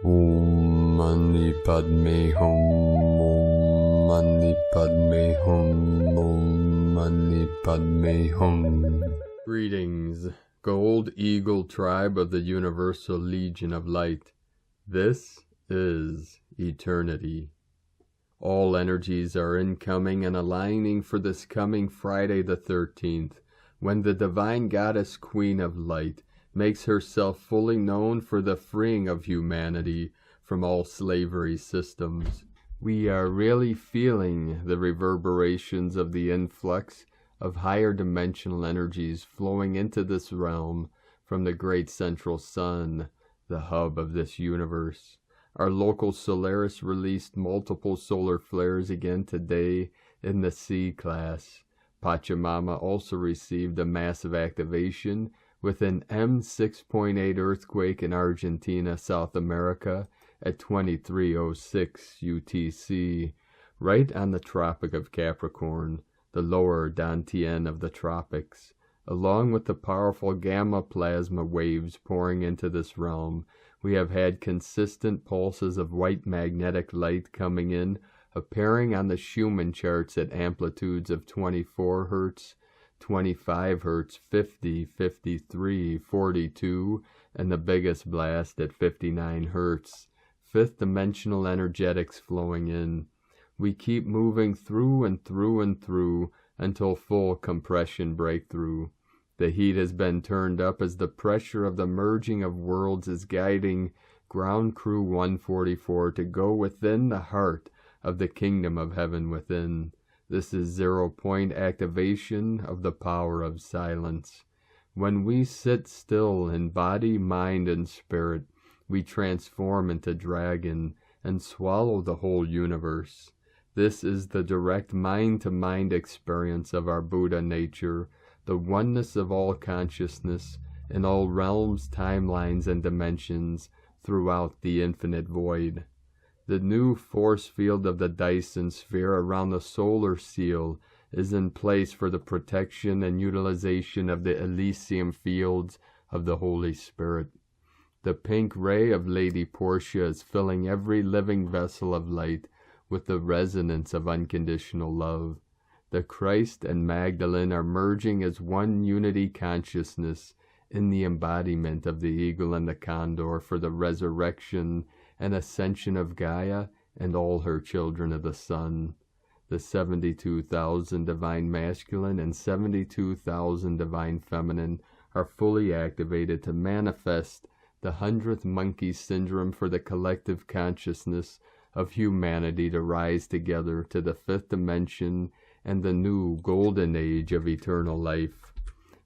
Om Mani Padme Hum. Om Mani Padme Hum. Om Mani Padme Hum. Greetings, Gold Eagle Tribe of the Universal Legion of Light. This is eternity. All energies are incoming and aligning for this coming Friday the 13th, when the Divine Goddess Queen of Light makes herself fully known for the freeing of humanity from all slavery systems. We are really feeling the reverberations of the influx of higher dimensional energies flowing into this realm from the great central sun, the hub of this universe. Our local Solaris released multiple solar flares again today in the C class. Pachamama also received a massive activation with an M6.8 earthquake in Argentina, South America at 23:06 UTC, right on the Tropic of Capricorn, the lower Dantian of the tropics. Along with the powerful gamma plasma waves pouring into this realm, we have had consistent pulses of white magnetic light coming in, appearing on the Schumann charts at amplitudes of 24 Hz, 25 Hz, 50, 53, 42, and the biggest blast at 59 Hz. Fifth dimensional energetics flowing in. We keep moving through and through and through until full compression breakthrough. The heat has been turned up as the pressure of the merging of worlds is guiding Ground Crew 144 to go within the heart of the kingdom of heaven within. This is 0 point activation of the power of silence. When we sit still in body, mind, and spirit, we transform into dragon and swallow the whole universe. This is the direct mind-to-mind experience of our Buddha nature, the oneness of all consciousness in all realms, timelines, and dimensions throughout the infinite void. The new force field of the Dyson sphere around the solar seal is in place for the protection and utilization of the Elysium fields of the Holy Spirit. The pink ray of Lady Portia is filling every living vessel of light with the resonance of unconditional love. The Christ and Magdalene are merging as one unity consciousness in the embodiment of the eagle and the condor for the resurrection and ascension of Gaia and all her children of the sun. The 72,000 divine masculine and 72,000 divine feminine are fully activated to manifest the 100th monkey syndrome for the collective consciousness of humanity to rise together to the fifth dimension and the new golden age of eternal life.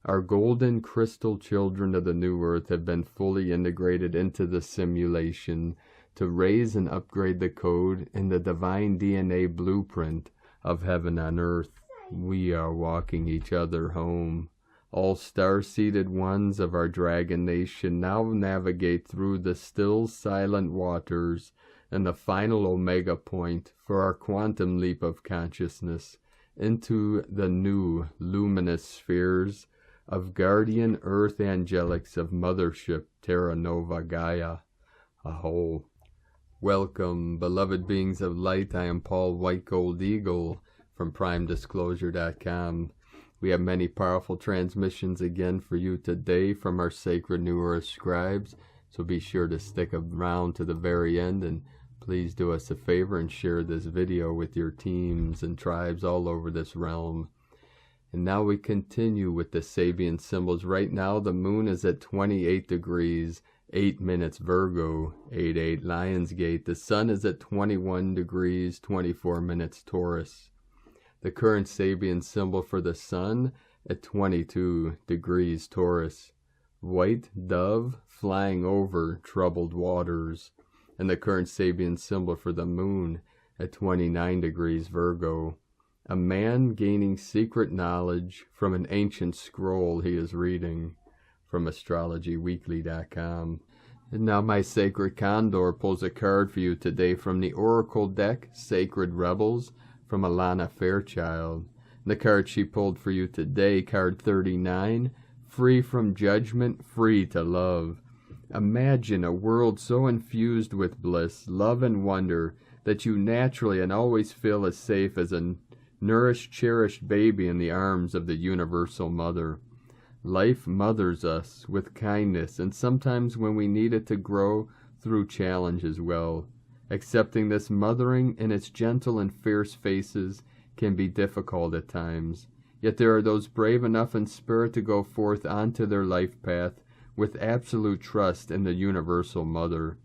Our golden crystal children of the new earth have been fully integrated into the simulation to raise and upgrade the code in the divine DNA blueprint of heaven on earth. We are walking each other home. All star-seated ones of our dragon nation now navigate through the still silent waters and the final omega point for our quantum leap of consciousness into the new luminous spheres of guardian earth angelics of Mothership Terra Nova Gaia. Aho. Welcome, beloved beings of light. I am Paul White Gold Eagle from PrimeDisclosure.com. We have many powerful transmissions again for you today from our sacred New Earth scribes, so be sure to stick around to the very end, and please do us a favor and share this video with your teams and tribes all over this realm. And now we continue with the Sabian symbols. Right now the moon is at 28 degrees, 8 minutes Virgo, 88 Lionsgate. The sun is at 21 degrees, 24 minutes Taurus. The current Sabian symbol for the sun at 22 degrees Taurus. White dove flying over troubled waters. And the current Sabian symbol for the moon at 29 degrees Virgo. A man gaining secret knowledge from an ancient scroll he is reading, from astrologyweekly.com. And now my sacred condor pulls a card for you today from the Oracle deck, Sacred Rebels, from Alana Fairchild. The card she pulled for you today, card 39, Free from Judgment, Free to Love. Imagine a world so infused with bliss, love, and wonder that you naturally and always feel as safe as a nourished, cherished baby in the arms of the Universal Mother. Life mothers us with kindness, and sometimes when we need it to grow, through challenge as well. Accepting this mothering in its gentle and fierce faces can be difficult at times. Yet there are those brave enough in spirit to go forth onto their life path with absolute trust in the Universal Mother.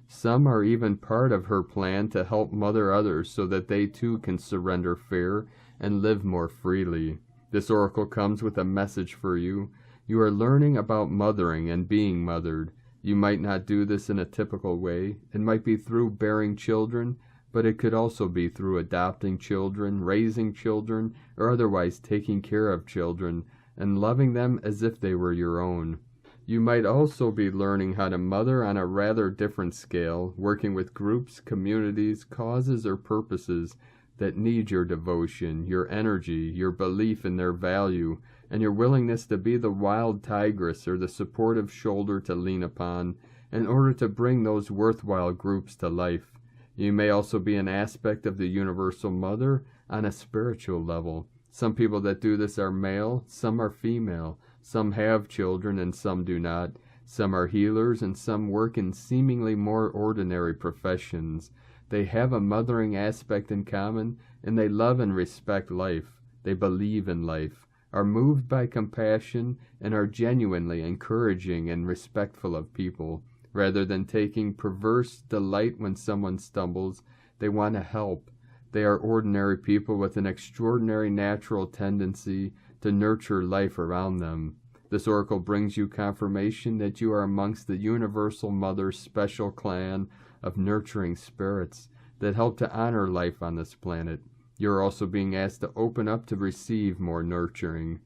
Some are even part of her plan to help mother others so that they too can surrender fear and live more freely. This oracle comes with a message for you. You are learning about mothering and being mothered. You might not do this in a typical way. It might be through bearing children, but it could also be through adopting children, raising children, or otherwise taking care of children and loving them as if they were your own. You might also be learning how to mother on a rather different scale, working with groups, communities, causes, or purposes that need your devotion, your energy, your belief in their value, and your willingness to be the wild tigress or the supportive shoulder to lean upon in order to bring those worthwhile groups to life. You may also be an aspect of the Universal Mother on a spiritual level. Some people that do this are male, some are female, some have children and some do not. Some are healers and some work in seemingly more ordinary professions. They have a mothering aspect in common, and they love and respect life. They believe in life, are moved by compassion, and are genuinely encouraging and respectful of people. Rather than taking perverse delight when someone stumbles, they want to help. They are ordinary people with an extraordinary natural tendency to nurture life around them. This oracle brings you confirmation that you are amongst the Universal Mother's special clan of nurturing spirits that help to honor life on this planet. You are also being asked to open up to receive more nurturing.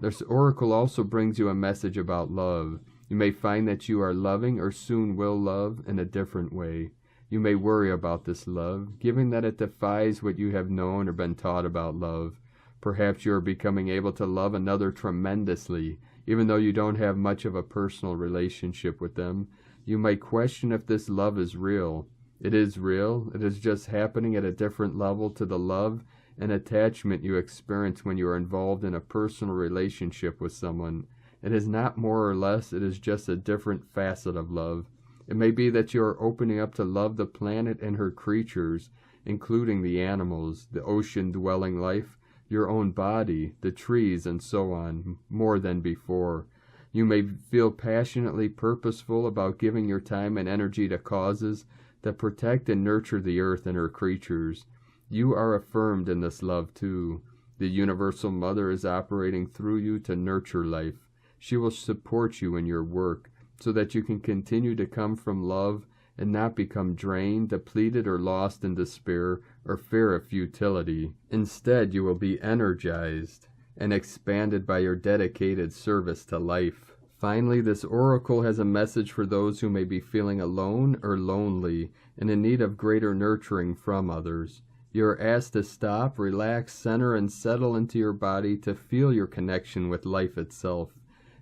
This oracle also brings you a message about love. You may find that you are loving or soon will love in a different way. You may worry about this love, given that it defies what you have known or been taught about love. Perhaps you are becoming able to love another tremendously, even though you don't have much of a personal relationship with them. You might question if this love is real. It is real. It is just happening at a different level to the love and attachment you experience when you are involved in a personal relationship with someone. It is not more or less. It is just a different facet of love. It may be that you are opening up to love the planet and her creatures, including the animals, the ocean-dwelling life, your own body, the trees, and so on, more than before. You may feel passionately purposeful about giving your time and energy to causes that protect and nurture the earth and her creatures. You are affirmed in this love too. The Universal Mother is operating through you to nurture life. She will support you in your work so that you can continue to come from love and not become drained, depleted, or lost in despair or fear of futility. Instead, you will be energized and expanded by your dedicated service to life. Finally, this oracle has a message for those who may be feeling alone or lonely and in need of greater nurturing from others. You are asked to stop, relax, center, and settle into your body to feel your connection with life itself.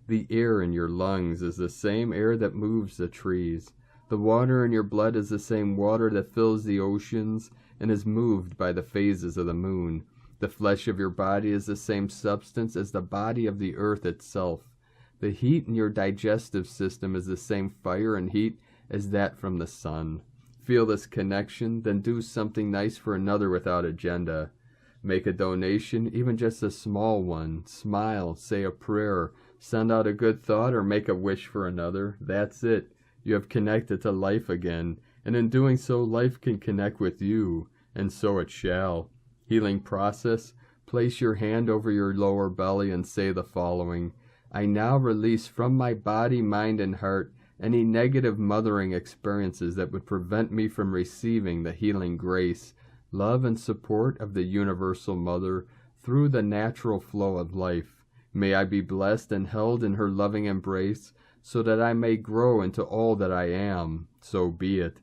The air in your lungs is the same air that moves the trees. The water in your blood is the same water that fills the oceans and is moved by the phases of the moon. The flesh of your body is the same substance as the body of the earth itself. The heat in your digestive system is the same fire and heat as that from the sun. Feel this connection, then do something nice for another without agenda. Make a donation, even just a small one. Smile, say a prayer, send out a good thought, or make a wish for another. That's it. You have connected to life again, and in doing so, life can connect with you, and so it shall. Healing process. Place your hand over your lower belly and say the following. I now release from my body, mind, and heart any negative mothering experiences that would prevent me from receiving the healing grace, love, and support of the Universal Mother through the natural flow of life. May I be blessed and held in her loving embrace, so that I may grow into all that I am. So be it.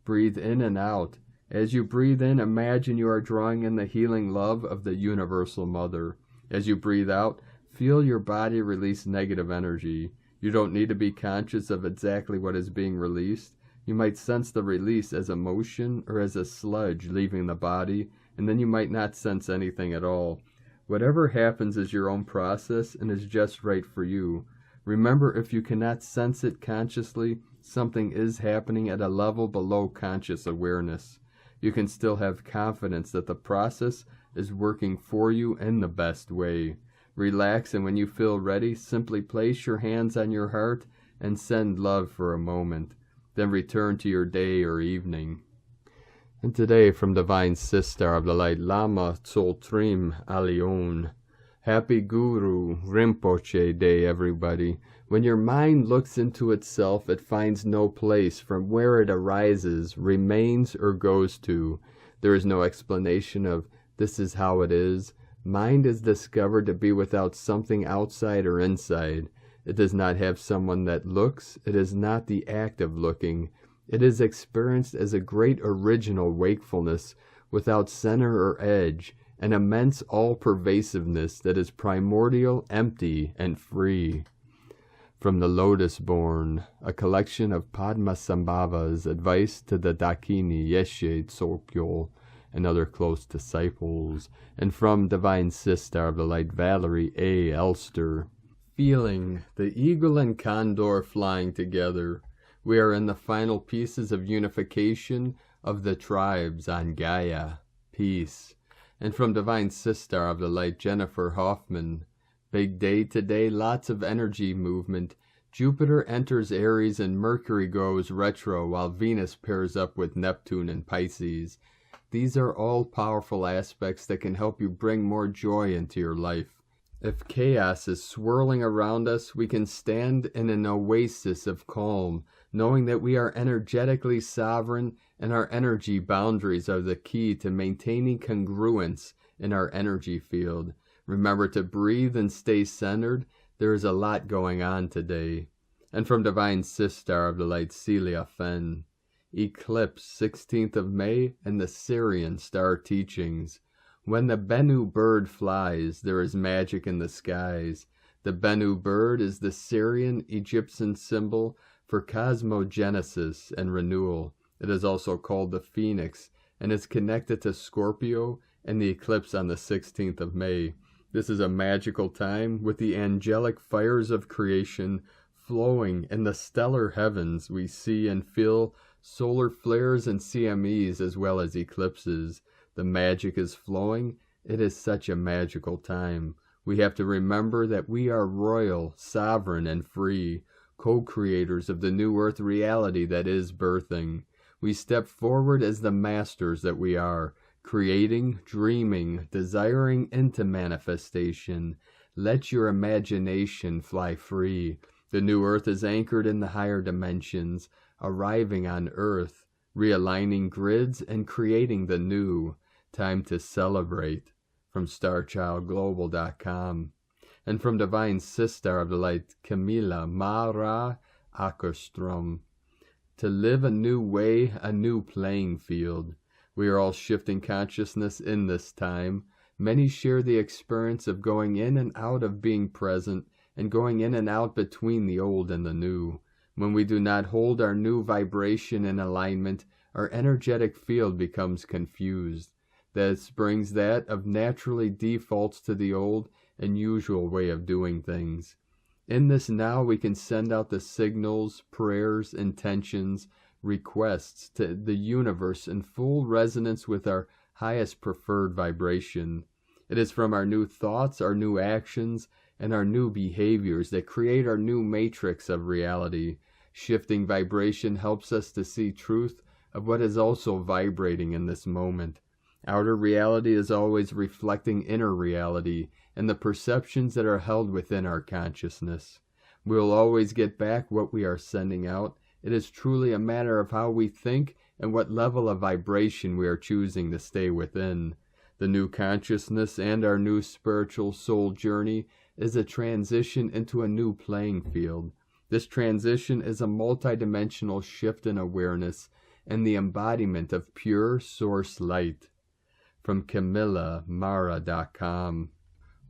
Breathe in and out. As you breathe in, imagine you are drawing in the healing love of the Universal Mother. As you breathe out, feel your body release negative energy. You don't need to be conscious of exactly what is being released. You might sense the release as a motion or as a sludge leaving the body, and then you might not sense anything at all. Whatever happens is your own process and is just right for you. Remember, if you cannot sense it consciously, something is happening at a level below conscious awareness. You can still have confidence that the process is working for you in the best way. Relax, and when you feel ready, simply place your hands on your heart and send love for a moment. Then return to your day or evening. And today, from Divine Sister of the Light, Lama Tsoltrim Alion. Happy Guru Rinpoche Day, everybody. When your mind looks into itself, it finds no place from where it arises, remains, or goes to. There is no explanation of this is how it is. Mind is discovered to be without something outside or inside. It does not have someone that looks. It is not the act of looking. It is experienced as a great original wakefulness without center or edge, an immense all-pervasiveness that is primordial, empty, and free. From the Lotus Born, a collection of Padmasambhava's advice to the Dakini Yeshe Tsokyo and other close disciples, and from Divine Sister of the Light, Valerie A. Elster. Feeling the eagle and condor flying together, we are in the final pieces of unification of the tribes on Gaia. Peace. And from Divine Sister of the Light, Jennifer Hoffman. Big day today, lots of energy movement. Jupiter enters Aries and Mercury goes retro while Venus pairs up with Neptune and Pisces. These are all powerful aspects that can help you bring more joy into your life. If chaos is swirling around us, we can stand in an oasis of calm, knowing that we are energetically sovereign and our energy boundaries are the key to maintaining congruence in our energy field. Remember to breathe and stay centered. There is a lot going on today. And from Divine Sister of the Light, Celia Fenn. Eclipse, 16th of May, and the Syrian Star Teachings. When the Bennu bird flies, there is magic in the skies. The Bennu bird is the Syrian Egyptian symbol for cosmogenesis and renewal. It is also called the Phoenix, and is connected to Scorpio and the eclipse on the 16th of May. This is a magical time with the angelic fires of creation flowing in the stellar heavens. We see and feel solar flares and CMEs as well as eclipses. The magic is flowing. It is such a magical time. We have to remember that we are royal, sovereign, and free, co-creators of the new earth reality that is birthing. We step forward as the masters that we are, creating, dreaming, desiring into manifestation. Let your imagination fly free. The new earth is anchored in the higher dimensions, arriving on earth, realigning grids and creating the new. Time to celebrate. From StarChildGlobal.com. And from Divine Sister of the Light, Camilla Mara Ackerstrom. To live a new way, a new playing field. We are all shifting consciousness in this time. Many share the experience of going in and out of being present and going in and out between the old and the new. When we do not hold our new vibration in alignment, our energetic field becomes confused. This brings that of naturally defaults to the old and usual way of doing things. In this now we can send out the signals, prayers, intentions, requests to the universe in full resonance with our highest preferred vibration. It is from our new thoughts, our new actions, and our new behaviors that create our new matrix of reality. Shifting vibration helps us to see truth of what is also vibrating in this moment. Outer reality is always reflecting inner reality and the perceptions that are held within our consciousness. We will always get back what we are sending out. It is truly a matter of how we think and what level of vibration we are choosing to stay within. The new consciousness and our new spiritual soul journey is a transition into a new playing field. This transition is a multidimensional shift in awareness and the embodiment of pure source light. From CamillaMara.com.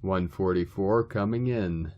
144 coming in.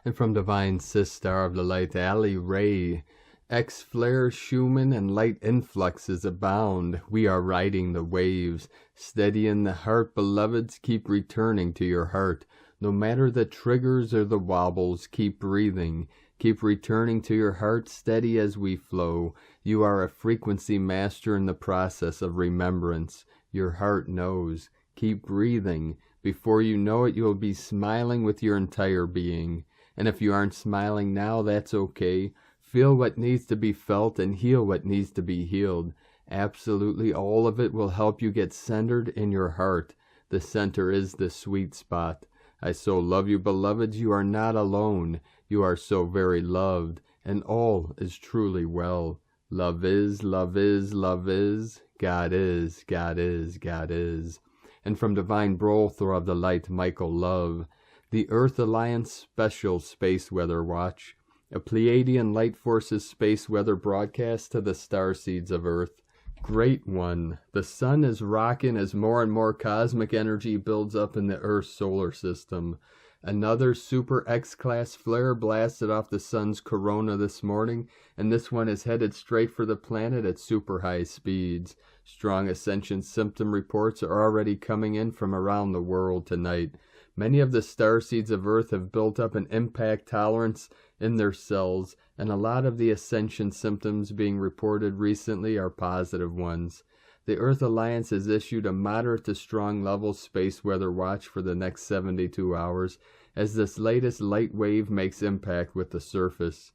And from Divine Sistar of the Light, Ali Ray, X-flares, Schumann, and light influxes abound. We are riding the waves. Steady in the heart, beloveds, keep returning to your heart. No matter the triggers or the wobbles, keep breathing. Keep returning to your heart, steady as we flow. You are a frequency master in the process of remembrance. Your heart knows. Keep breathing. Before you know it, you will be smiling with your entire being. And if you aren't smiling now, that's okay. Feel what needs to be felt and heal what needs to be healed. Absolutely all of it will help you get centered in your heart. The center is the sweet spot. I so love you, beloveds. You are not alone. You are so very loved, and all is truly well. Love is, love is, love is. God is, God is, God is. And from Divine Brother of the Light, Michael Love, the Earth Alliance Special Space Weather Watch, a Pleiadian Light Forces space weather broadcast to the starseeds of Earth. Great one. The sun is rocking as more and more cosmic energy builds up in the Earth's solar system. Another Super X-class flare blasted off the sun's corona this morning, and this one is headed straight for the planet at super high speeds. Strong ascension symptom reports are already coming in from around the world tonight. Many of the starseeds of Earth have built up an impact tolerance in their cells, and a lot of the ascension symptoms being reported recently are positive ones. The Earth Alliance has issued a moderate to strong level space weather watch for the next 72 hours as this latest light wave makes impact with the surface.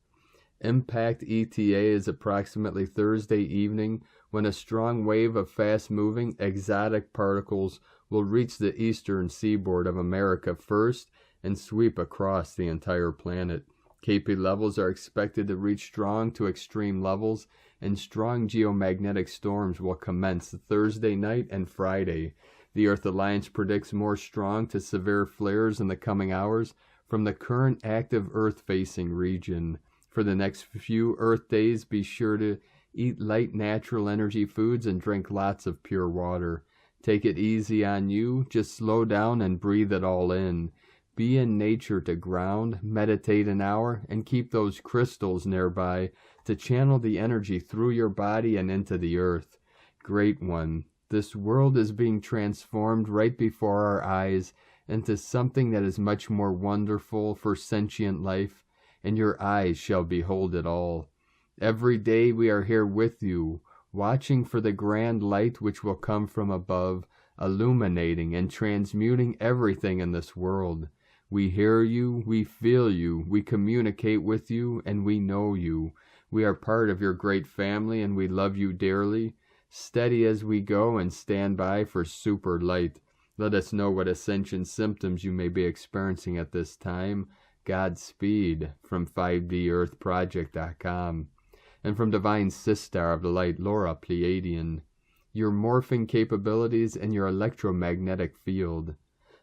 Impact ETA is approximately Thursday evening when a strong wave of fast-moving exotic particles will reach the eastern seaboard of America first and sweep across the entire planet. KP levels are expected to reach strong to extreme levels, and strong geomagnetic storms will commence Thursday night and Friday. The Earth Alliance predicts more strong to severe flares in the coming hours from the current active Earth-facing region. For the next few Earth days, be sure to eat light natural energy foods and drink lots of pure water. Take it easy on you, just slow down and breathe it all in. Be in nature to ground, meditate an hour, and keep those crystals nearby to channel the energy through your body and into the earth. Great one, this world is being transformed right before our eyes into something that is much more wonderful for sentient life, and your eyes shall behold it all. Every day we are here with you, watching for the grand light which will come from above, illuminating and transmuting everything in this world. We hear you, we feel you, we communicate with you, and we know you. We are part of your great family, and we love you dearly. Steady as we go and stand by for super light. Let us know what ascension symptoms you may be experiencing at this time. Godspeed from 5DEarthProject.com. And from Divine Sistar of the Light, Laura Pleiadian. Your morphing capabilities and your electromagnetic field.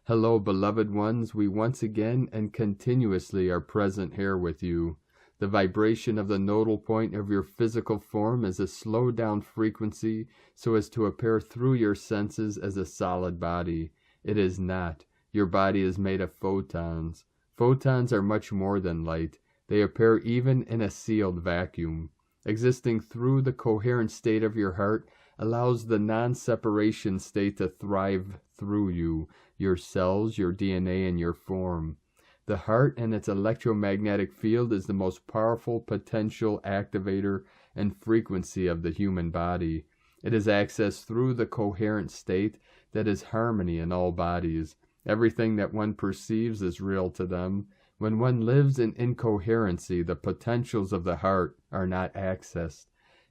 Hello, beloved ones, we once again and continuously are present here with you. The vibration of the nodal point of your physical form is a slowed down frequency so as to appear through your senses as a solid body. It is not. Your body is made of photons. Photons are much more than light. They appear even in a sealed vacuum. Existing through the coherent state of your heart allows the non-separation state to thrive through you, your cells, your DNA, and your form. The heart and its electromagnetic field is the most powerful potential activator and frequency of the human body. It is accessed through the coherent state that is harmony in all bodies. Everything that one perceives is real to them. When one lives in incoherency, the potentials of the heart are not accessed.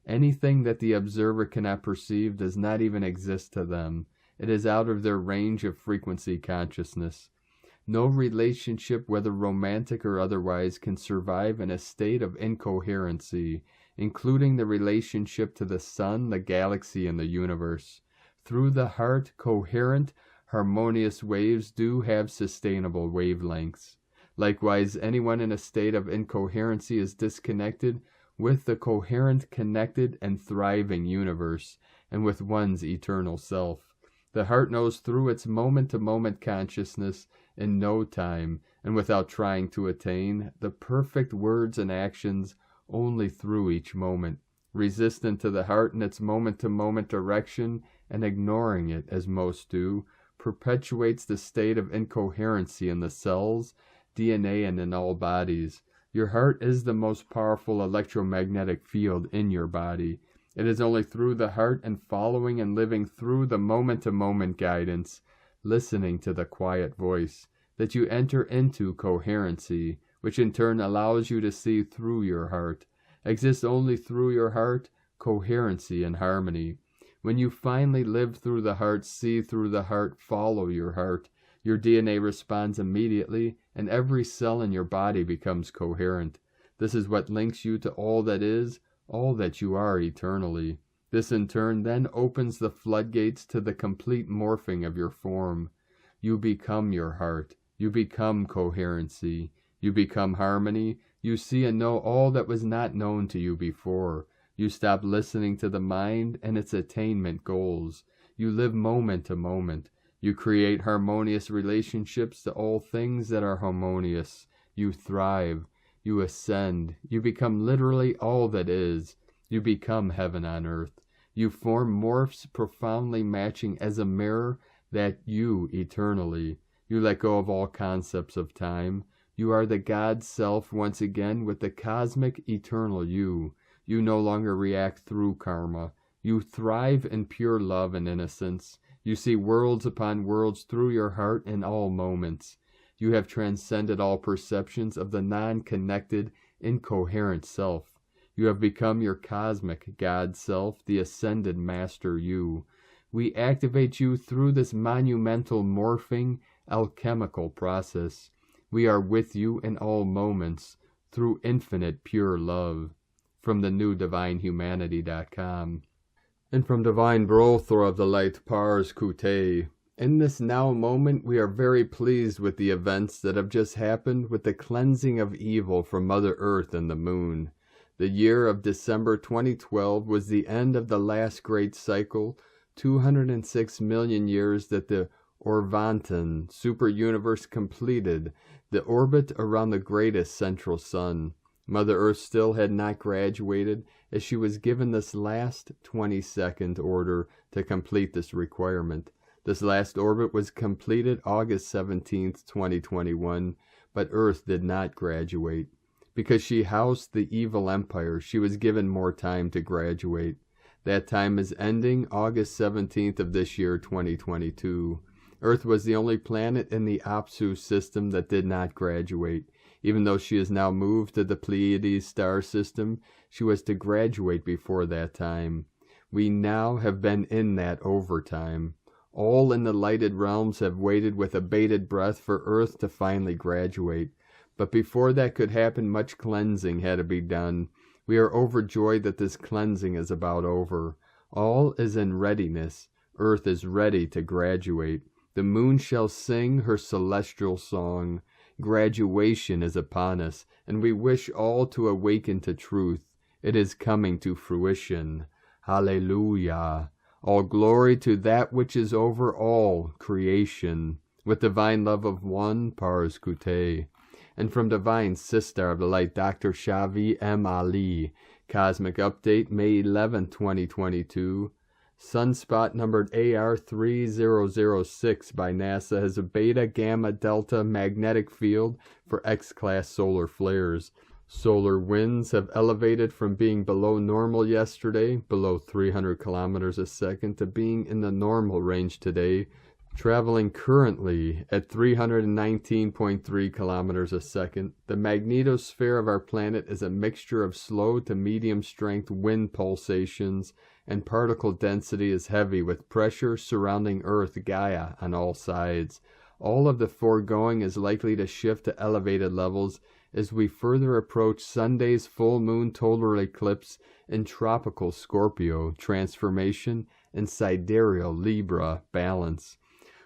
Anything that the observer cannot perceive does not even exist to them. It is out of their range of frequency consciousness. No relationship, whether romantic or otherwise, can survive in a state of incoherency, including the relationship to the sun, the galaxy, and the universe. Through the heart, coherent, harmonious waves do have sustainable wavelengths. Likewise, anyone in a state of incoherency is disconnected with the coherent, connected, and thriving universe, and with one's eternal self. The heart knows through its moment-to-moment consciousness in no time, and without trying to attain the perfect words and actions only through each moment, resistant to the heart in its moment-to-moment direction and ignoring it, as most do, perpetuates the state of incoherency in the cells, DNA, and in all bodies. Your heart is the most powerful electromagnetic field in your body. It is only through the heart and following and living through the moment-to-moment guidance, listening to the quiet voice, that you enter into coherency, which in turn allows you to see through your heart. Exists only through your heart, coherency and harmony. When you finally live through the heart, see through the heart, follow your heart, your DNA responds immediately, and every cell in your body becomes coherent. This is what links you to all that is, all that you are eternally. This in turn then opens the floodgates to the complete morphing of your form. You become your heart. You become coherency. You become harmony. You see and know all that was not known to you before. You stop listening to the mind and its attainment goals. You live moment to moment. You create harmonious relationships to all things that are harmonious. You thrive. You ascend. You become literally all that is. You become heaven on earth. You form morphs profoundly matching as a mirror that you eternally. You let go of all concepts of time. You are the God self once again with the cosmic eternal you. You no longer react through karma. You thrive in pure love and innocence. You see worlds upon worlds through your heart in all moments. You have transcended all perceptions of the non-connected, incoherent self. You have become your cosmic God self, the ascended master you. We activate you through this monumental morphing, alchemical process. We are with you in all moments, through infinite pure love. From the newdivinehumanity.com. And from Divine Brothor of the Light Pars Kute. In this now moment, we are very pleased with the events that have just happened with the cleansing of evil from Mother Earth and the Moon. The year of December 2012 was the end of the last great cycle, 206 million years that the Orvonton super-universe completed, the orbit around the greatest central sun. Mother Earth still had not graduated, as she was given this last 22nd order to complete this requirement. This last orbit was completed August 17th, 2021, but Earth did not graduate. Because she housed the evil empire, she was given more time to graduate. That time is ending August 17th of this year, 2022. Earth was the only planet in the Apsu system that did not graduate. Even though she is now moved to the Pleiades star system, she was to graduate before that time. We now have been in that overtime. All in the lighted realms have waited with a bated breath for Earth to finally graduate. But before that could happen, much cleansing had to be done. We are overjoyed that this cleansing is about over. All is in readiness. Earth is ready to graduate. The moon shall sing her celestial song. Graduation is upon us, and we wish all to awaken to truth. It is coming to fruition. Hallelujah. All glory to that which is over all creation. With divine love of one, Pars Kute. And from Divine Sister of the Light, Dr. Shavi M. Ali. Cosmic Update, May 11, 2022. Sunspot numbered AR3006 by NASA has a beta, gamma, delta magnetic field for X-class solar flares. Solar winds have elevated from being below normal yesterday, below 300 kilometers a second, to being in the normal range today, traveling currently at 319.3 kilometers a second. The magnetosphere of our planet is a mixture of slow to medium strength wind pulsations, and particle density is heavy with pressure surrounding Earth Gaia on all sides. All of the foregoing is likely to shift to elevated levels as we further approach Sunday's full moon total eclipse in tropical Scorpio transformation and sidereal Libra balance.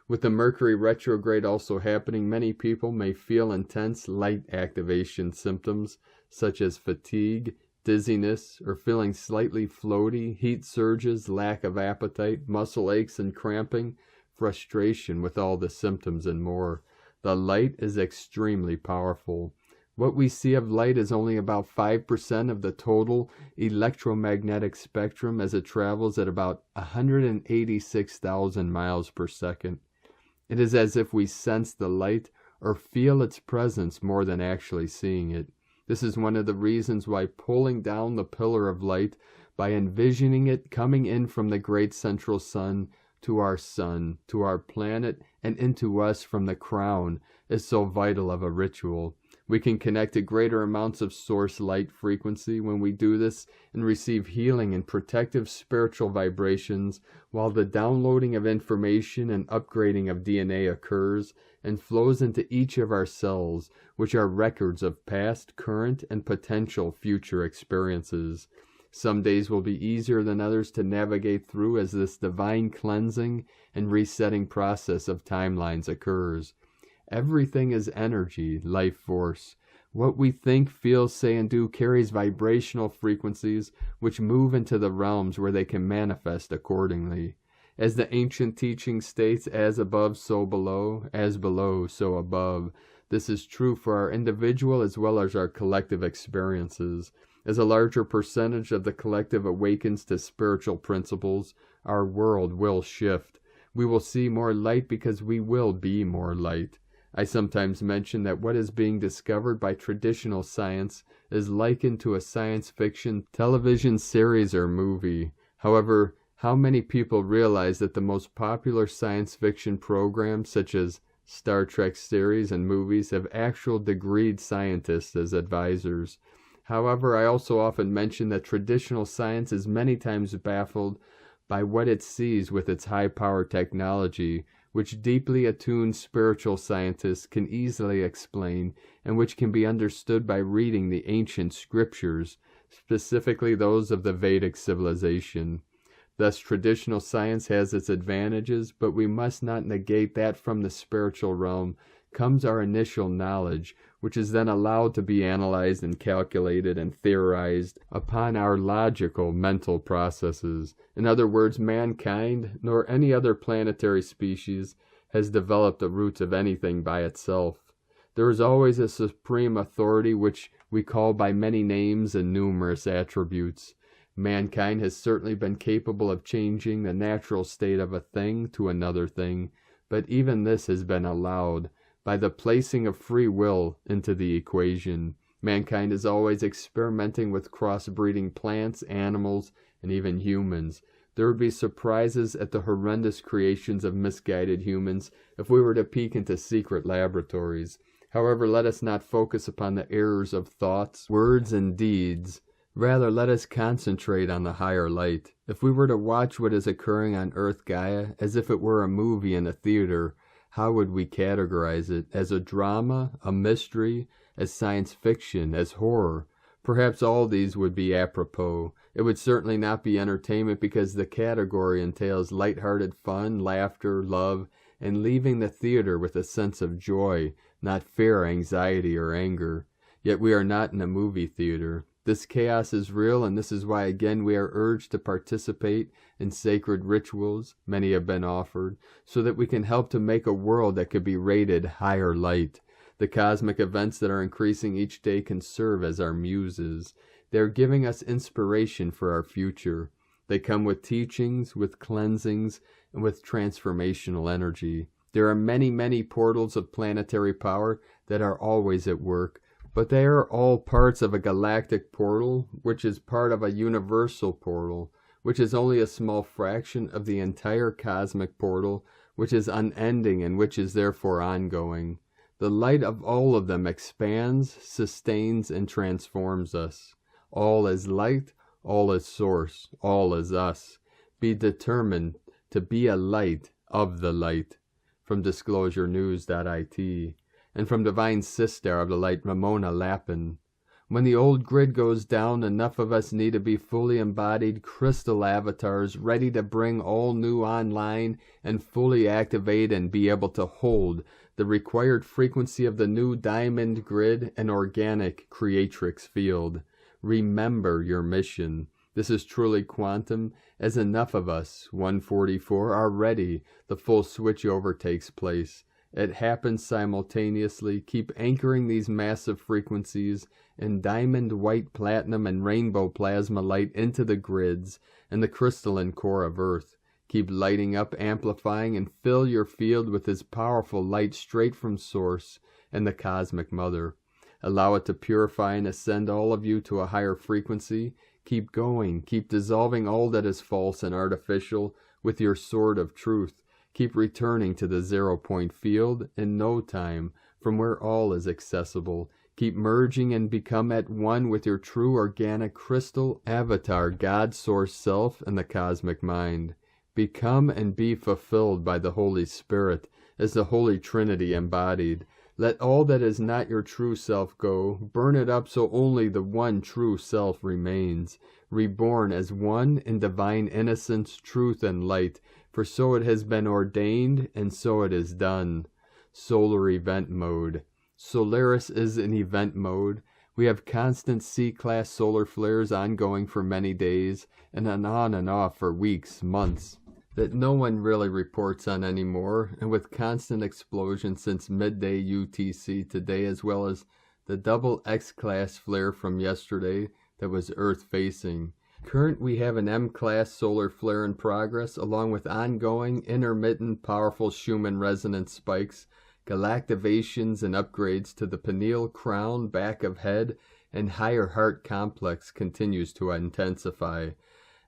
With the Mercury retrograde also happening, many people may feel intense light activation symptoms such as fatigue, dizziness, or feeling slightly floaty, heat surges, lack of appetite, muscle aches and cramping, frustration with all the symptoms and more. The light is extremely powerful. What we see of light is only about 5% of the total electromagnetic spectrum as it travels at about 186,000 miles per second. It is as if we sense the light or feel its presence more than actually seeing it. This is one of the reasons why pulling down the pillar of light by envisioning it coming in from the great central sun, to our planet, and into us from the crown is so vital of a ritual. We can connect to greater amounts of source light frequency when we do this and receive healing and protective spiritual vibrations, while the downloading of information and upgrading of DNA occurs and flows into each of our cells, which are records of past, current, and potential future experiences. Some days will be easier than others to navigate through as this divine cleansing and resetting process of timelines occurs. Everything is energy, life force. What we think, feel, say, and do carries vibrational frequencies which move into the realms where they can manifest accordingly. As the ancient teaching states, as above, so below, as below, so above. This is true for our individual as well as our collective experiences. As a larger percentage of the collective awakens to spiritual principles, our world will shift. We will see more light because we will be more light. I sometimes mention that what is being discovered by traditional science is likened to a science fiction television series or movie. However, how many people realize that the most popular science fiction programs, such as Star Trek series and movies, have actual degreed scientists as advisors? However, I also often mention that traditional science is many times baffled by what it sees with its high-power technology, which deeply attuned spiritual scientists can easily explain, and which can be understood by reading the ancient scriptures, specifically those of the Vedic civilization. Thus, traditional science has its advantages, but we must not negate that from the spiritual realm comes our initial knowledge, which is then allowed to be analyzed and calculated and theorized upon our logical mental processes. In other words, mankind, nor any other planetary species, has developed the roots of anything by itself. There is always a supreme authority which we call by many names and numerous attributes. Mankind has certainly been capable of changing the natural state of a thing to another thing, but even this has been allowed by the placing of free will into the equation. Mankind is always experimenting with crossbreeding plants, animals, and even humans. There would be surprises at the horrendous creations of misguided humans if we were to peek into secret laboratories. However, let us not focus upon the errors of thoughts, words, and deeds. Rather, let us concentrate on the higher light. If we were to watch what is occurring on Earth Gaia as if it were a movie in a theater, how would we categorize it? As a drama, a mystery, as science fiction, as horror? Perhaps all these would be apropos. It would certainly not be entertainment because the category entails lighthearted fun, laughter, love, and leaving the theater with a sense of joy, not fear, anxiety, or anger. Yet we are not in a movie theater. This chaos is real, and this is why again we are urged to participate in sacred rituals, many have been offered, so that we can help to make a world that could be rated higher light. The cosmic events that are increasing each day can serve as our muses. They are giving us inspiration for our future. They come with teachings, with cleansings, and with transformational energy. There are many, many portals of planetary power that are always at work, but they are all parts of a galactic portal, which is part of a universal portal, which is only a small fraction of the entire cosmic portal, which is unending and which is therefore ongoing. The light of all of them expands, sustains, and transforms us. All is light, all is source, all is us. Be determined to be a light of the light. From DisclosureNews.it. And from Divine Sister of the Light, Ramona Lappin. When the old grid goes down, enough of us need to be fully embodied crystal avatars ready to bring all new online and fully activate and be able to hold the required frequency of the new diamond grid and organic creatrix field. Remember your mission. This is truly quantum, as enough of us, 144, are ready. The full switchover takes place. It happens simultaneously. Keep anchoring these massive frequencies in diamond, white, platinum, and rainbow plasma light into the grids and the crystalline core of Earth. Keep lighting up, amplifying, and fill your field with this powerful light straight from Source and the Cosmic Mother. Allow it to purify and ascend all of you to a higher frequency. Keep going. Keep dissolving all that is false and artificial with your sword of truth. Keep returning to the 0-point field in no time, from where all is accessible. Keep merging and become at one with your true organic crystal avatar, God Source Self, and the Cosmic Mind. Become and be fulfilled by the Holy Spirit as the Holy Trinity embodied. Let all that is not your true self go. Burn it up so only the one true self remains, reborn as one in divine innocence, truth, and light, for so it has been ordained, and so it is done. Solar event mode. Solaris is in event mode. We have constant C-class solar flares ongoing for many days, and on and off for weeks, months, that no one really reports on anymore, and with constant explosions since midday UTC today, as well as the double X-class flare from yesterday that was Earth-facing. Current, we have an M-class solar flare in progress, along with ongoing, intermittent, powerful Schumann resonance spikes, galactivations and upgrades to the pineal, crown, back of head, and higher heart complex continues to intensify,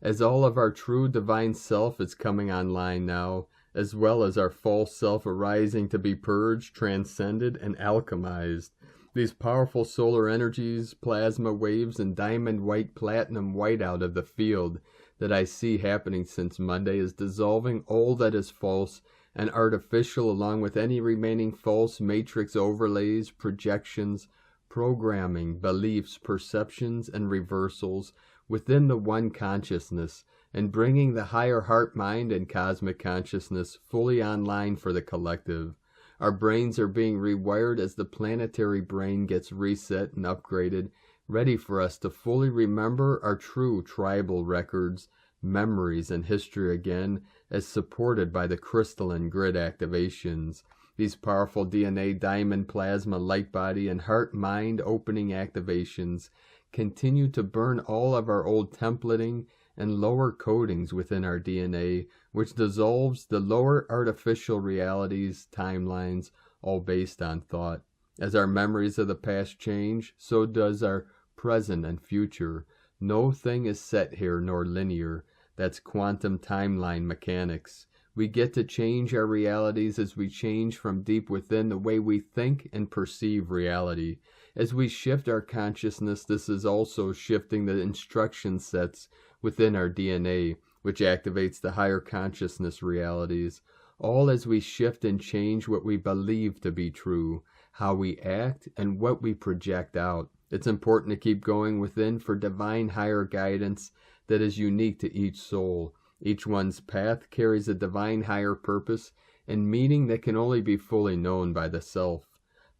as all of our true divine self is coming online now, as well as our false self arising to be purged, transcended, and alchemized. These powerful solar energies, plasma waves, and diamond white, platinum white out of the field that I see happening since Monday is dissolving all that is false and artificial, along with any remaining false matrix overlays, projections, programming, beliefs, perceptions, and reversals within the one consciousness, and bringing the higher heart mind and cosmic consciousness fully online for the collective. Our brains are being rewired as the planetary brain gets reset and upgraded, ready for us to fully remember our true tribal records, memories, and history again, as supported by the crystalline grid activations. These powerful DNA, diamond, plasma, light body, and heart-mind opening activations continue to burn all of our old templating and lower codings within our DNA, which dissolves the lower artificial realities, timelines, all based on thought. As our memories of the past change, so does our present and future. No thing is set here nor linear. That's quantum timeline mechanics. We get to change our realities as we change from deep within the way we think and perceive reality. As we shift our consciousness, this is also shifting the instruction sets within our DNA, which activates the higher consciousness realities. All as we shift and change what we believe to be true, how we act, and what we project out. It's important to keep going within for divine higher guidance that is unique to each soul. Each one's path carries a divine higher purpose and meaning that can only be fully known by the self.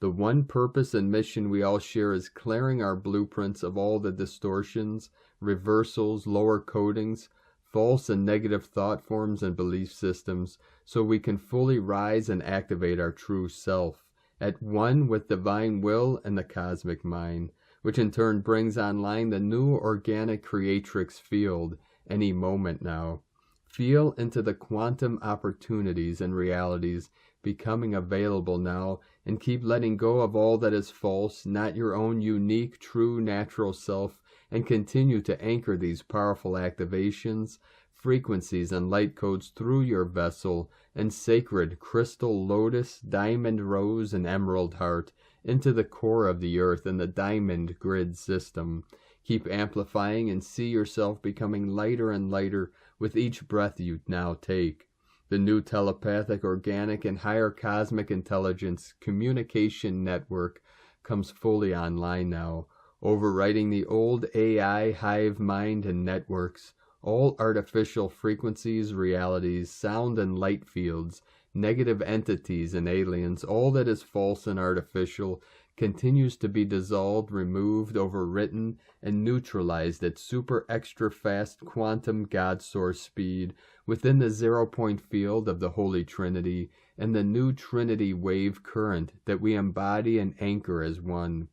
The one purpose and mission we all share is clearing our blueprints of all the distortions, reversals, lower codings, false and negative thought forms and belief systems, so we can fully rise and activate our true self, at one with divine will and the cosmic mind, which in turn brings online the new organic creatrix field any moment now. Feel into the quantum opportunities and realities becoming available now, and keep letting go of all that is false, not your own unique, true, natural self, and continue to anchor these powerful activations, frequencies, and light codes through your vessel and sacred crystal, lotus, diamond, rose, and emerald heart into the core of the earth and the diamond grid system. Keep amplifying and see yourself becoming lighter and lighter with each breath you now take. The new telepathic, organic, and higher cosmic intelligence communication network comes fully online now, overriding the old AI, hive mind, and networks. All artificial frequencies, realities, sound and light fields, negative entities and aliens, all that is false and artificial, continues to be dissolved, removed, overwritten, and neutralized at super extra fast quantum God source speed within the 0-point field of the Holy Trinity and the new Trinity wave current that we embody and anchor as one,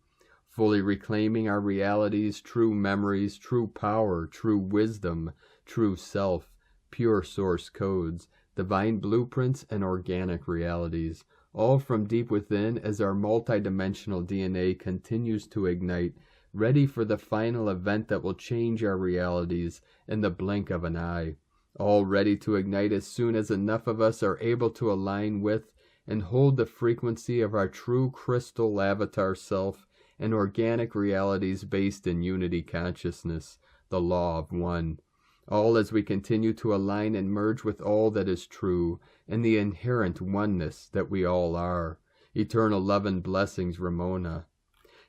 fully reclaiming our realities, true memories, true power, true wisdom, true self, pure source codes, divine blueprints, and organic realities, all from deep within as our multidimensional DNA continues to ignite, ready for the final event that will change our realities in the blink of an eye, all ready to ignite as soon as enough of us are able to align with and hold the frequency of our true crystal avatar self and organic realities based in unity consciousness, the law of one. All as we continue to align and merge with all that is true and the inherent oneness that we all are. Eternal love and blessings, Ramona.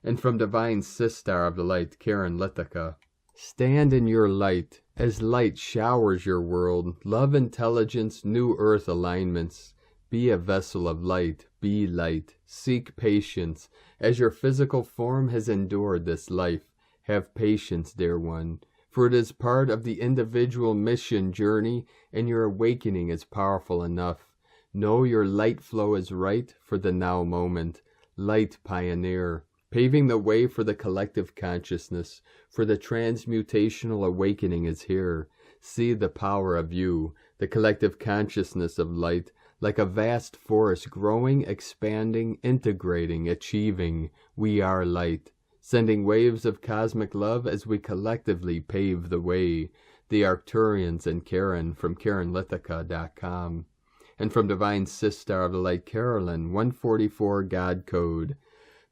And from Divine Sistar of the Light, Karen Lithica. Stand in your light as light showers your world. Love intelligence, new earth alignments. Be a vessel of light. Be light. Seek patience. As your physical form has endured this life, have patience, dear one. For it is part of the individual mission journey, and your awakening is powerful enough. Know your light flow is right for the now moment. Light pioneer, paving the way for the collective consciousness, for the transmutational awakening is here. See the power of you, the collective consciousness of light, like a vast forest growing, expanding, integrating, achieving. We are light. Sending waves of cosmic love as we collectively pave the way. The Arcturians and Karen from KarenLithica.com. And from Divine Sistar of the Light, Carolyn, 144 God Code.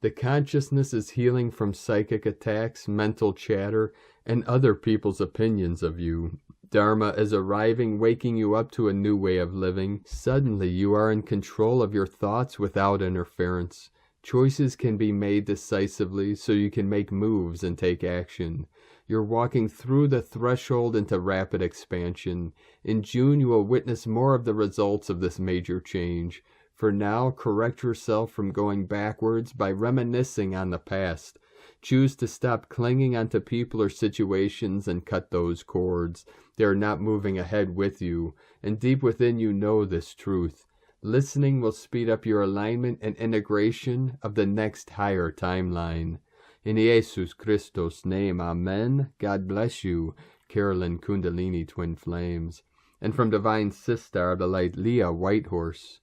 The consciousness is healing from psychic attacks, mental chatter, and other people's opinions of you. Dharma is arriving, waking you up to a new way of living. Suddenly you are in control of your thoughts without interference. Choices can be made decisively so you can make moves and take action. You're walking through the threshold into rapid expansion. In June, you will witness more of the results of this major change. For now, correct yourself from going backwards by reminiscing on the past. Choose to stop clinging onto people or situations and cut those cords. They are not moving ahead with you, and deep within you know this truth. Listening will speed up your alignment and integration of the next higher timeline. In Jesus Christos' name, Amen. God bless you, Carolyn Kundalini Twin Flames. And from Divine Sistar of the Light, Leah Whitehorse.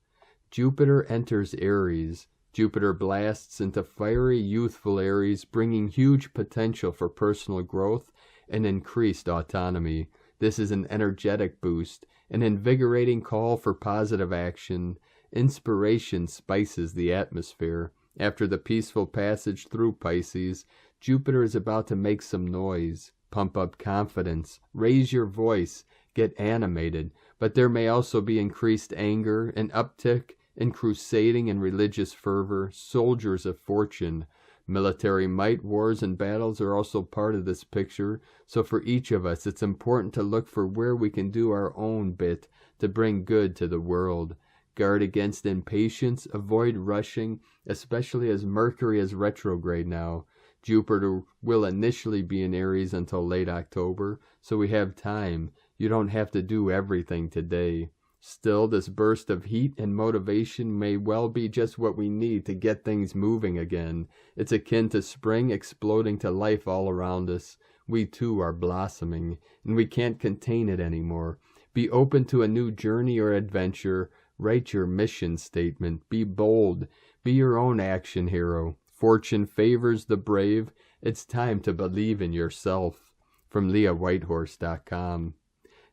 Jupiter enters Aries. Jupiter blasts into fiery, youthful Aries, bringing huge potential for personal growth and increased autonomy. This is an energetic boost, an invigorating call for positive action. Inspiration spices the atmosphere. After the peaceful passage through Pisces, Jupiter is about to make some noise. Pump up confidence, raise your voice, get animated, but there may also be increased anger, an uptick in crusading and religious fervor, soldiers of fortune. Military might, wars, and battles are also part of this picture, so for each of us it's important to look for where we can do our own bit to bring good to the world. Guard against impatience, avoid rushing, especially as Mercury is retrograde now. Jupiter will initially be in Aries until late October, so we have time. You don't have to do everything today. Still, this burst of heat and motivation may well be just what we need to get things moving again. It's akin to spring exploding to life all around us. We too are blossoming, and we can't contain it anymore. Be open to a new journey or adventure. Write your mission statement. Be bold. Be your own action hero. Fortune favors the brave. It's time to believe in yourself. From LeahWhitehorse.com.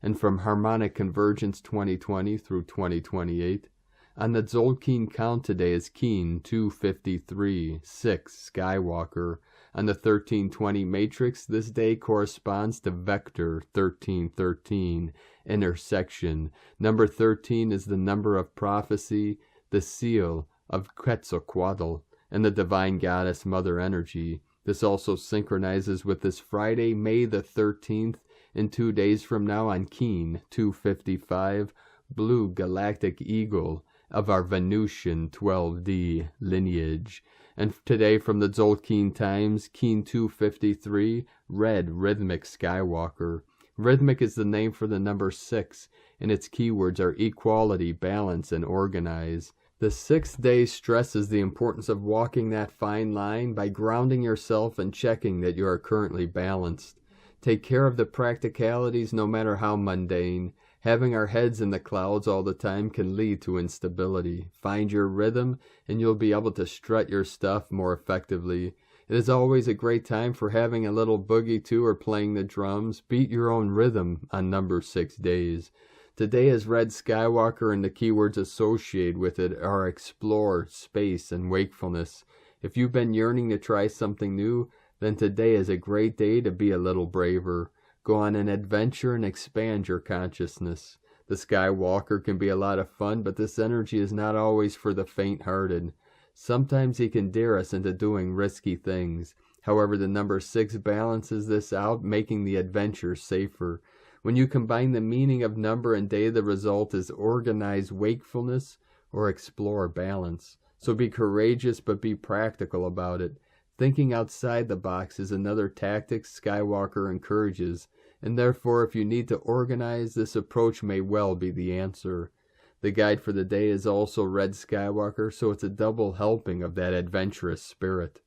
And from Harmonic Convergence 2020 through 2028. On the Tzolk'in count today is Keen 253, 6, Skywalker. On the 1320 matrix, this day corresponds to Vector 1313, intersection. Number 13 is the number of prophecy, the seal of Quetzalcoatl, and the divine goddess Mother Energy. This also synchronizes with this Friday, May the 13th, and 2 days from now on Keen 255, blue galactic eagle of our Venusian 12D lineage. And today from the Tzolk'in Times, Keen 253, Red Rhythmic Skywalker. Rhythmic is the name for the number 6, and its keywords are equality, balance, and organize. The 6th day stresses the importance of walking that fine line by grounding yourself and checking that you are currently balanced. Take care of the practicalities no matter how mundane. Having our heads in the clouds all the time can lead to instability. Find your rhythm and you'll be able to strut your stuff more effectively. It is always a great time for having a little boogie too or playing the drums. Beat your own rhythm on number 6 days. Today is Red Skywalker, and the keywords associated with it are explore, space, and wakefulness. If you've been yearning to try something new, then today is a great day to be a little braver. Go on an adventure and expand your consciousness. The Skywalker can be a lot of fun, but this energy is not always for the faint-hearted. Sometimes he can dare us into doing risky things. However, the number 6 balances this out, making the adventure safer. When you combine the meaning of number and day, the result is organized wakefulness or explore balance. So be courageous, but be practical about it. Thinking outside the box is another tactic Skywalker encourages, and therefore if you need to organize, this approach may well be the answer. The guide for the day is also Red Skywalker, so it's a double helping of that adventurous spirit.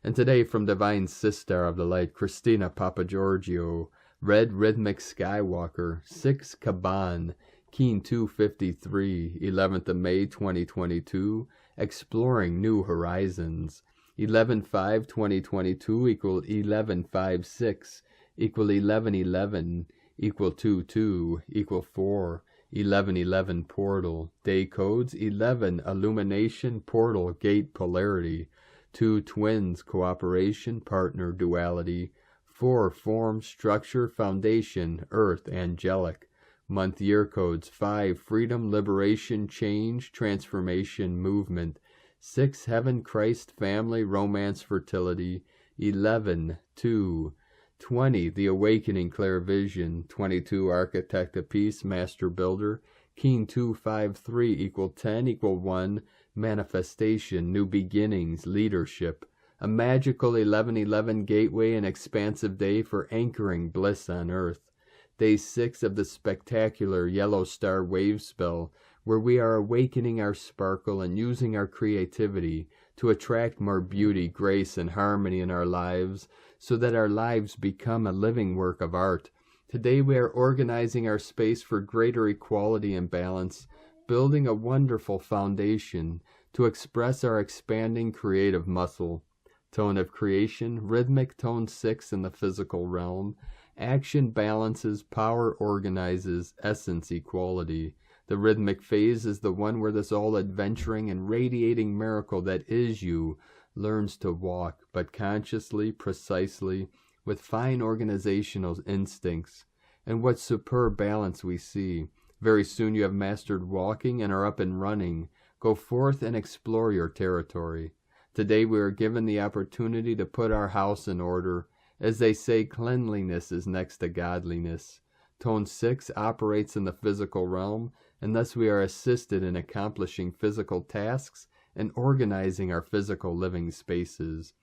And today from Divine Sister of the Light, Christina Papagiorgio, Red Rhythmic Skywalker, 6 Kaban, Keen 253, 11th of May 2022, Exploring New Horizons. 11/5/2022 equal 11/5/6 equal 11/11 equal 2/2 equal 4 11/11 portal. Day codes 11 illumination portal gate polarity, 2 twins cooperation partner duality, 4 form structure foundation earth angelic. Month year codes 5 freedom liberation change transformation movement, 6 heaven Christ family romance fertility, 11/2 20 the awakening clear vision, 22 architect of peace master builder, Keen 253 equal 10 equal 1 manifestation new beginnings leadership. A magical 11/11 gateway and expansive day for anchoring bliss on earth. Day 6 of the spectacular yellow star wave spell, where we are awakening our sparkle and using our creativity to attract more beauty, grace, and harmony in our lives, so that our lives become a living work of art. Today we are organizing our space for greater equality and balance, building a wonderful foundation to express our expanding creative muscle. Tone of creation, rhythmic tone 6 in the physical realm. Action balances, power organizes, essence equality. The rhythmic phase is the one where this all-adventuring and radiating miracle that is you learns to walk, but consciously, precisely, with fine organizational instincts. And what superb balance we see. Very soon you have mastered walking and are up and running. Go forth and explore your territory. Today we are given the opportunity to put our house in order. As they say, cleanliness is next to godliness. Tone 6 operates in the physical realm, and thus we are assisted in accomplishing physical tasks and organizing our physical living spaces.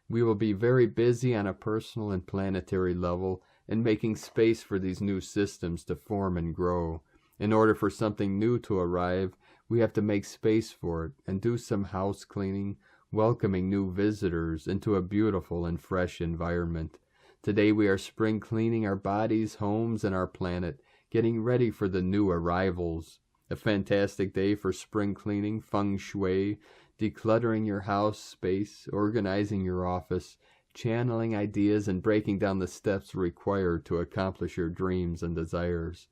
We will be very busy on a personal and planetary level in making space for these new systems to form and grow. In order for something new to arrive, we have to make space for it and do some house cleaning, welcoming new visitors into a beautiful and fresh environment. Today we are spring cleaning our bodies, homes, and our planet, getting ready for the new arrivals. A fantastic day for spring cleaning, feng shui, decluttering your house space, organizing your office, channeling ideas, and breaking down the steps required to accomplish your dreams and desires.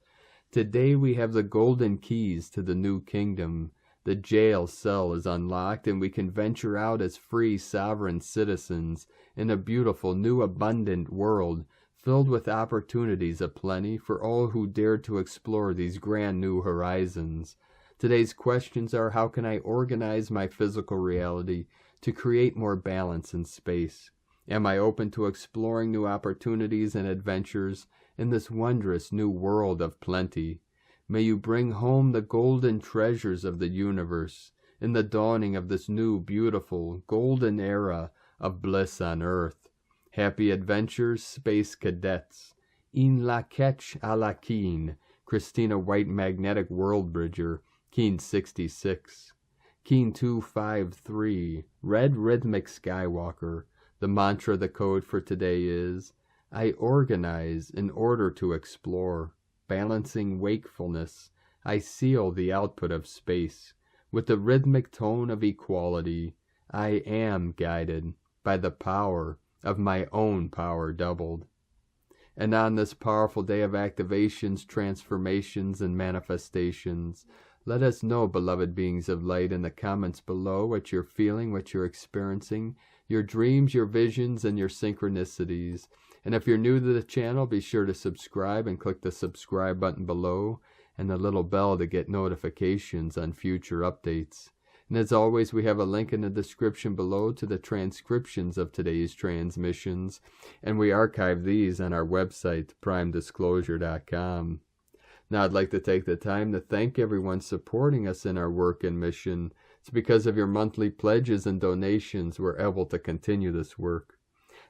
Today we have the golden keys to the new kingdom. The jail cell is unlocked, and we can venture out as free, sovereign citizens in a beautiful, new, abundant world filled with opportunities aplenty for all who dare to explore these grand new horizons. Today's questions are, how can I organize my physical reality to create more balance in space? Am I open to exploring new opportunities and adventures in this wondrous new world of plenty? May you bring home the golden treasures of the universe. in the dawning of this new, beautiful, golden era of bliss on Earth. Happy adventures, space cadets. In la ketch a la Keen, Christina White Magnetic World Bridger, Keen 66. Keen 253, Red Rhythmic Skywalker. The mantra, the code for today is, I organize in order to explore. Balancing wakefulness, I seal the output of space. With the rhythmic tone of equality, I am guided by the power of my own power doubled. And on this powerful day of activations, transformations, and manifestations, let us know, beloved beings of light, in the comments below what you're feeling, what you're experiencing, your dreams, your visions, and your synchronicities. And if you're new to the channel, be sure to subscribe and click the subscribe button below and the little bell to get notifications on future updates. And as always, we have a link in the description below to the transcriptions of today's transmissions, and we archive these on our website, primedisclosure.com. Now, I'd like to take the time to thank everyone supporting us in our work and mission. It's because of your monthly pledges and donations we're able to continue this work.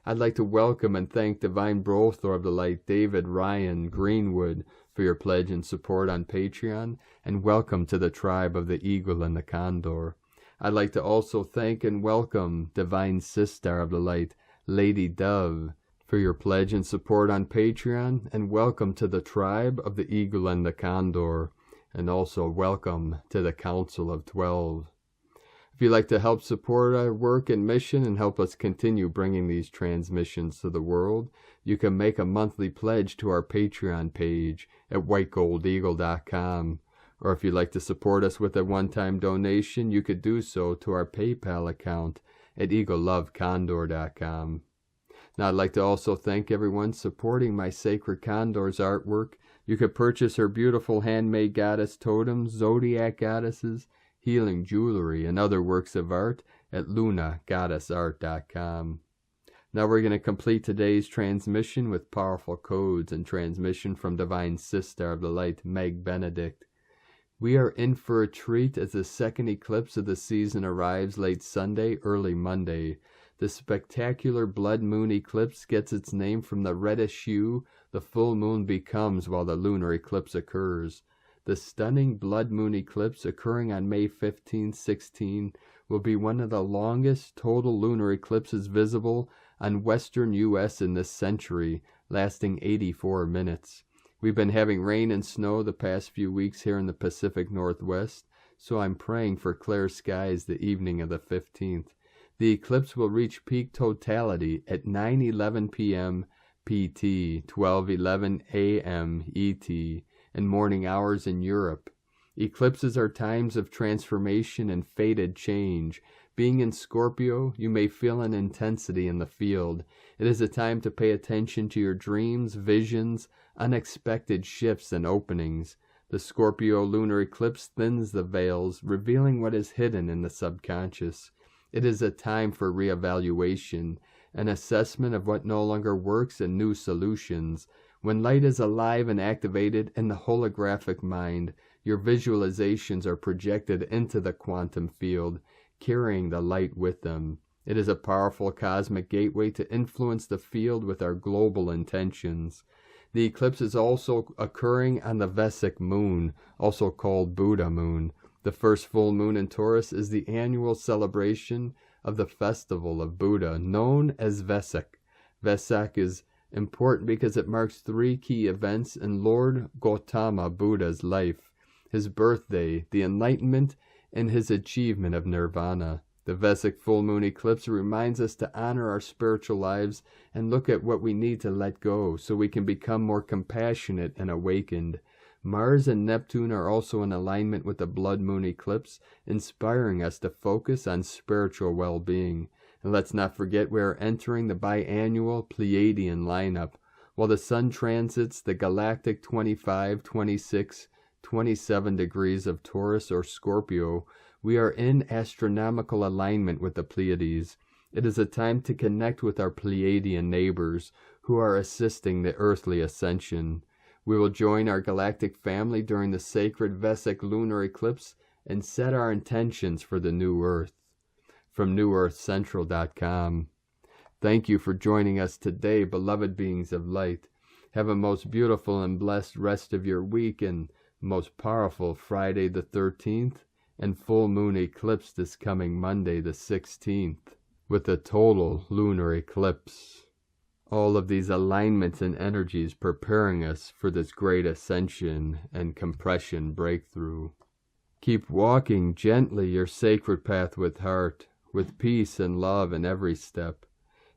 I'd like to welcome and thank Divine Brothor of the Light, David, Ryan, Greenwood, for your pledge and support on Patreon, and welcome to the tribe of the Eagle and the Condor. I'd like to also thank and welcome Divine Sister of the Light, Lady Dove, for your pledge and support on Patreon, and welcome to the tribe of the Eagle and the Condor, and also welcome to the Council of 12. If you'd like to help support our work and mission and help us continue bringing these transmissions to the world, you can make a monthly pledge to our Patreon page at whitegoldeagle.com. Or if you'd like to support us with a one-time donation, you could do so to our PayPal account at eaglelovecondor.com. Now, I'd like to also thank everyone supporting my Sacred Condors artwork. You could purchase her beautiful handmade goddess totems, zodiac goddesses, healing jewelry, and other works of art at lunagoddessart.com. Now we're going to complete today's transmission with powerful codes and transmission from Divine Sister of the Light, Meg Benedict. We are in for a treat as the second eclipse of the season arrives late Sunday, early Monday. The spectacular blood moon eclipse gets its name from the reddish hue the full moon becomes while the lunar eclipse occurs. The stunning blood moon eclipse occurring on May 15, 16 will be one of the longest total lunar eclipses visible on western U.S. in this century, lasting 84 minutes. We've been having rain and snow the past few weeks here in the Pacific Northwest, so I'm praying for clear skies the evening of the 15th. The eclipse will reach peak totality at 9:11 p.m. PT, 12:11 a.m. ET, and morning hours in Europe. Eclipses are times of transformation and fated change. Being in Scorpio, you may feel an intensity in the field. It is a time to pay attention to your dreams, visions, unexpected shifts and openings. The Scorpio lunar eclipse thins the veils, revealing what is hidden in the subconscious. It is a time for reevaluation, an assessment of what no longer works, and new solutions. When light is alive and activated in the holographic mind, your visualizations are projected into the quantum field, carrying the light with them. It is a powerful cosmic gateway to influence the field with our global intentions. The eclipse is also occurring on the Vesic moon, also called Buddha moon. The first full moon in Taurus is the annual celebration of the festival of Buddha, known as Vesak. Vesak is important because it marks three key events in Lord Gautama Buddha's life: his birthday, the enlightenment, and his achievement of nirvana. The Vesic full moon eclipse reminds us to honor our spiritual lives and look at what we need to let go so we can become more compassionate and awakened. Mars and Neptune are also in alignment with the blood moon eclipse, inspiring us to focus on spiritual well-being. And let's not forget we are entering the biannual Pleiadian lineup. While the sun transits the galactic 25, 26, 27 degrees of Taurus or Scorpio, we are in astronomical alignment with the Pleiades. It is a time to connect with our Pleiadian neighbors who are assisting the earthly ascension. We will join our galactic family during the sacred Vesic lunar eclipse and set our intentions for the new earth. From newearthcentral.com. Thank you for joining us today, beloved beings of light. Have a most beautiful and blessed rest of your week and most powerful Friday the 13th and full moon eclipse this coming Monday the 16th with a total lunar eclipse. All of these alignments and energies preparing us for this great ascension and compression breakthrough. Keep walking gently your sacred path with heart, with peace and love in every step,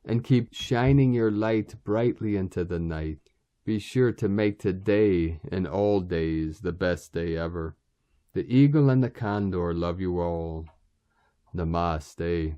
and keep shining your light brightly into the night. Be sure to make today and all days the best day ever. The eagle and the condor love you all. Namaste.